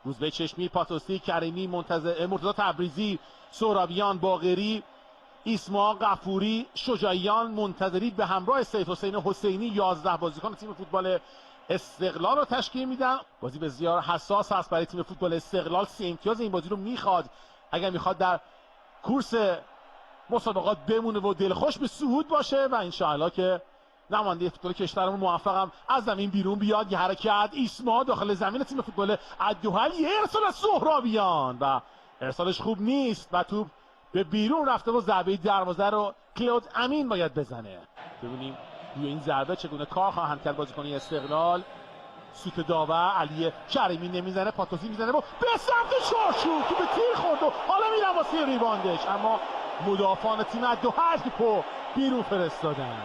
روزبه چشمی، پاتوسی، کریمی، مرتضی تبریزی، سهرابیان، باقری، ایسما، غفوری، شجاعیان، منتظری به همراه سیدحسین حسینی 11 بازیکن تیم فوتبال استقلال رو تشکیل میدن. بازی بسیار حساس هست برای تیم فوتبال استقلال. 3 امتیاز این بازی رو میخواد اگر میخواد در کورس مسابقات بمونه و دلخوش به صعود باشه و انشاءالله که نماینده فوتبال کشورمون موفقم از زمین بیرون بیاد. یه حرکت ایسما داخل زمین تیم فوتبال الدوحل، یه ارسال از سهرابیان و ارسالش خوب نیست و توپ به بیرون رفته و ضربه دروازه رو کلود امین باید بزنه. ببینیم روی این ضربه چگونه کار خواهند کرد بازیکن استقلال. سوت داور علی کریمی نمیزنه، پاتوسی میزنه و به سمت چارچوب تو به تیر خورد و حالا میرن واسه ریباندش، اما مدافعان تیم الدوحل توپو بیرون فرستادن.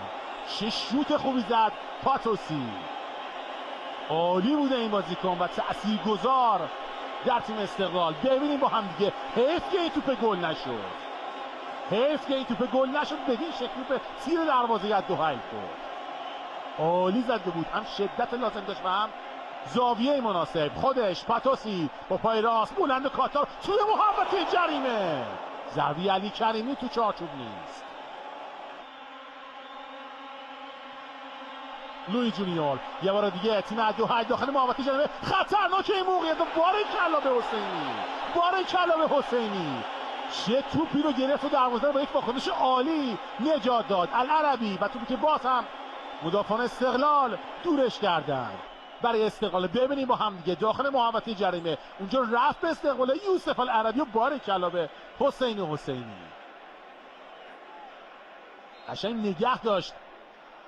چه شوت خوبی زد پاتوسی، عالی بوده این بازیکن و تاثیرگذار در تیم استقلال. ببینیم با هم دیگه، حیف که این توپ گل نشد، حیف که این توپ گل نشد، بدین شکلی به تیر دروازه الدوحل خورد. عالی زده بود، هم شدت لازم داشت و هم زاویه مناسب. خودش پاتوسی با پای راست بلند کاتار توی محوطه جریمه، ضربه علی کریمی تو چارچوب نیست. لوی جونیور یه بار دیگه تیم الدوحل داخل محوطه جریمه، خطرناک این موقعیت. بارکلا به حسینی، بارکلا به حسینی، چه توپی رو گرفت و دروازه رو با یک واکنش عالی نجات داد. العربی و توپی که باز هم مدافعان استقلال دورش کردن. برای استقلال ببینیم با هم دیگه داخل محوطه جریمه، اونجا رفت به استقلال یوسف العربی و بارکلا به حسینی. قشنگ نگه داشت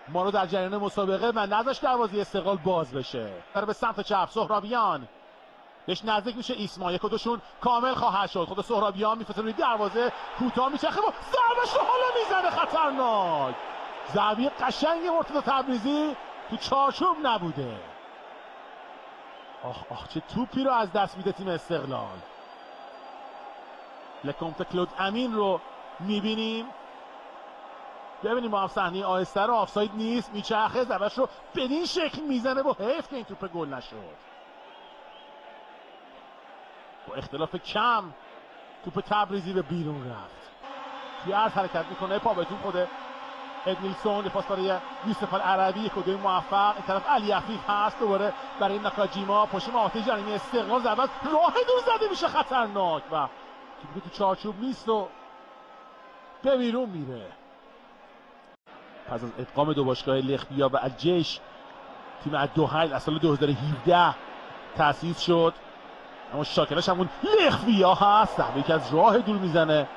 ما رو در جریان مسابقه و نذاشت دروازه استقلال باز بشه. در به سمت چپ سهرابیان بهش نزدیک میشه، ایسما یک و دوشون کامل خواهد شد. خود سهرابیان میفته روی دروازه، کوتاه میچرخه و ضربش رو حالا میزنه، خطرناک. ضربه قشنگ مرتضی تبریزی تو چارچوب نبوده. آخ چه توپی رو از دست میده تیم استقلال. لکومت کلود امین رو میبینیم، ببینیم با هم صحنه آهسته رو. آفساید نیست، میچرخه ضربش رو بدین شکل میزنه و حیف که این توپ گل نشد. با اختلاف کم توپ تبریزی به بیرون رفت. توی عرض حرکت میکنه، پا به توپ خود ادمیلسون، پاس برای یوسف العربی، یک و دوی موفق. این طرف علی عفیف هست دوباره برای ناکاجیما، پشت محوطه جریمه استقلال ضربه راه دور زده میشه، خطرناک و توپ تو چارچوب نیست و به بیرون میره. پس از ادغام دو باشگاه لخبیا و الجیش، تیم الدوحل از سال 2017 تأسیس شد، اما شاکلش همون لخبیا هست. ضربه که از راه دور میزنه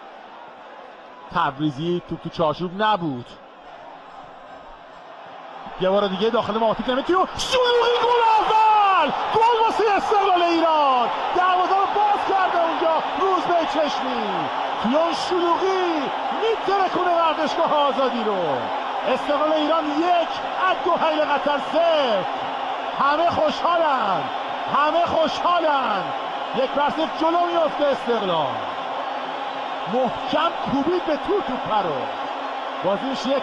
تبریزی، توپ تو چارچوب نبود. یه بار دیگه داخل محوطه جریمه تیو شلوغی، گل اول، گل واسه استقلال ایران. دروازه رو باز کرده اونجا روزبه چشمی، توی اون شلوغی میترکونه ورزشگاه آزادی رو. استقلال ایران 1، الدوحل قطر 0. همه خوشحالن. 1-0 جلو میفته استقلال. محکم کوبید به توپ رو. بازی میشه 1-0.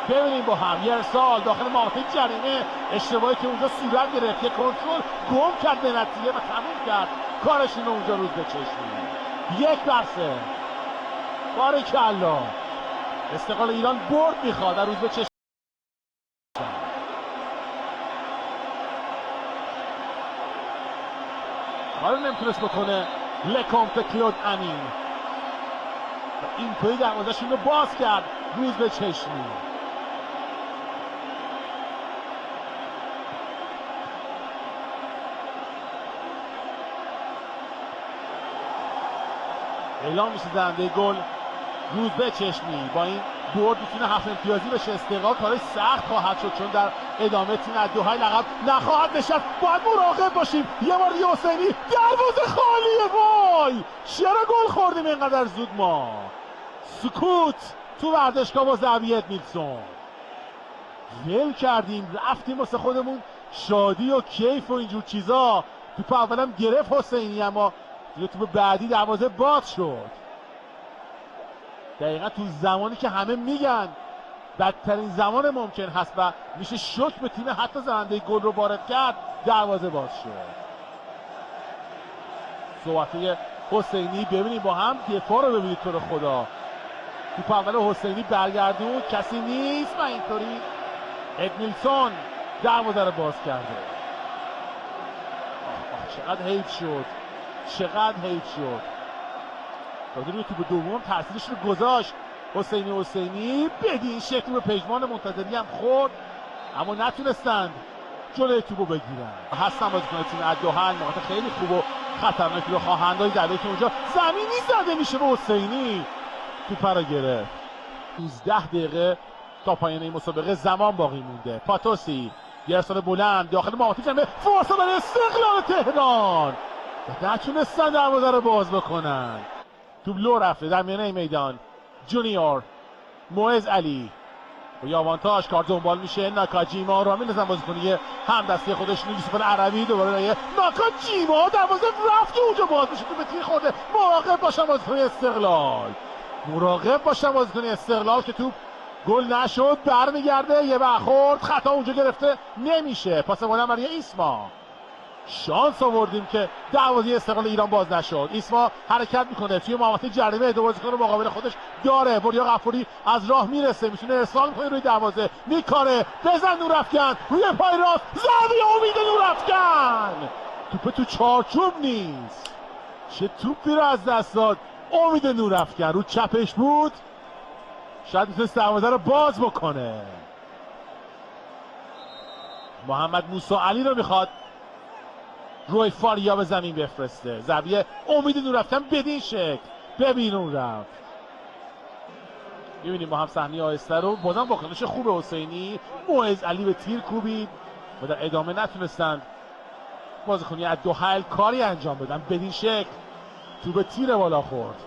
ببینیم با هم یه ارسال داخل محوطه جریمه، اشتباهی که اونجا صورت گرفت، یک کنترل گم کرد به نتیجه و تموم کرد کارشون رو اونجا روزبه چشمی. 1-0. بارکالله. استقلال ایران برد میخواد در روزبه چشمی. حالا نمیتونست بکنه لکومت کلود امین و این توی دروازه‌شون رو باز کرد روزبه چشمی. اعلام میشه زننده گل روزبه چشمی. با این برد میتونه 7 امتیازی بشه. استقلال کارش سخت خواهد شد چون در ادامه تیم الدوحل عقب نخواهد نشست. باید مراقب باشیم. یه بار دیگه حسینی، دروازه خالیه. وای چرا گل خوردیم اینقدر زود؟ ما سکوت تو ورزشگاه با ضربه ادمیلسون، ول کردیم رفتیم واسه خودمون شادی و کیف و اینجور چیزا. توپ اولم گرفت حسینی، اما توپ بعدی دروازه باز شد. دقیقا تو زمانی که همه میگن بدترین زمان ممکن هست و میشه شوک به تیم حتی زننده گل رو وارد کرد. دروازه باز شد. صحبت حسینی ببینید با هم، دفاع رو ببینید تو رو خدا. توپ اول حسینی برگردون، کسی نیست و اینطوری ادمیلسون دروازه رو باز کرده. چقدر حیف شد، چقدر حیف شد. داده روی توپ دوم تاثیرش رو گذاشت. حسینی بدین شکل به پژمان منتظری هم خورد، اما نتونستند جلوی توپو بگیرن. هستن بازیکن تیم الدوحل، نقاط خیلی خوب و خطرناکی رو خواهند داشت. در که اونجا زمینی زده میشه به حسینی، توپ رو گرفت. 12 دقیقه تا پایان این مسابقه زمان باقی مونده. پاتوسی یه ارسال بلند داخل محوطه جنبه، فرصت برای استقلال تهران، نتونستن دروازه رو باز بکنن. توپ لو رفته در میانه میدان. جونیور معز علی با یاوانتاژ کار دنبال میشه. ناکاجیما رو میندازن بازیکنی هم دستی خودش، یوسف عربی دوباره ناکاجیما، دروازه رفت اونجا باز میشه، تو به تیر خورده. مراقب باشن بازیکن استقلال، مراقب باشن بازیکن استقلال که توپ گل نشد. برمیگرده، یه برخورد خطا اونجا گرفته نمیشه. پاس بلند برای ایسما. شانس آوردیم که دروازه استقلال ایران باز نشد. ایسما حرکت میکنه توی محوطه جریمه، دو بازیکن رو مقابل خودش داره. وریا غفوری از راه میرسه، میتونه ارسال کنه روی دروازه، میکاره، بزن نورافکن روی پای راست، ضربه امید نورافکن. توپ تو چارچوب نیست. چه توپی رو از دست داد امید نورافکن، رو چپش بود، شاید میتونست دروازه رو باز بکنه. محمد موسی علی رو میخواد روی فاریا به زمین بفرسته. ضربه امید نورافکن بدین شکل ببین اون رفت. میبینیم با هم صحنه آهسته رو. بازم واکنش خوب حسینی، معز علی به تیر کوبید و در ادامه نتونستند بازیکنی از دوحل کاری انجام بدن. بدین شکل تو به تیر بالا خورد.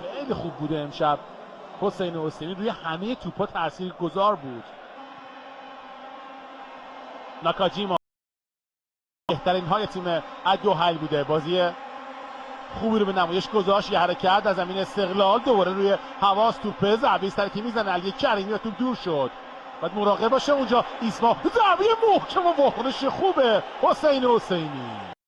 خیلی خوب بوده امشب حسینی، روی همه توپا تاثیرگذار بود. ناکاجیما بهترین های تیم الدوحل بوده. بازی خوبی رو به نمایش گذاشت. یه حرکت در زمین استقلال، دوباره روی حواس توپ، ضربه ترکی میزنه علی کریمی و توپ دور شد. باید مراقب باشه اونجا ایسما. ضربه محکم و واکنش خوبه حسینی.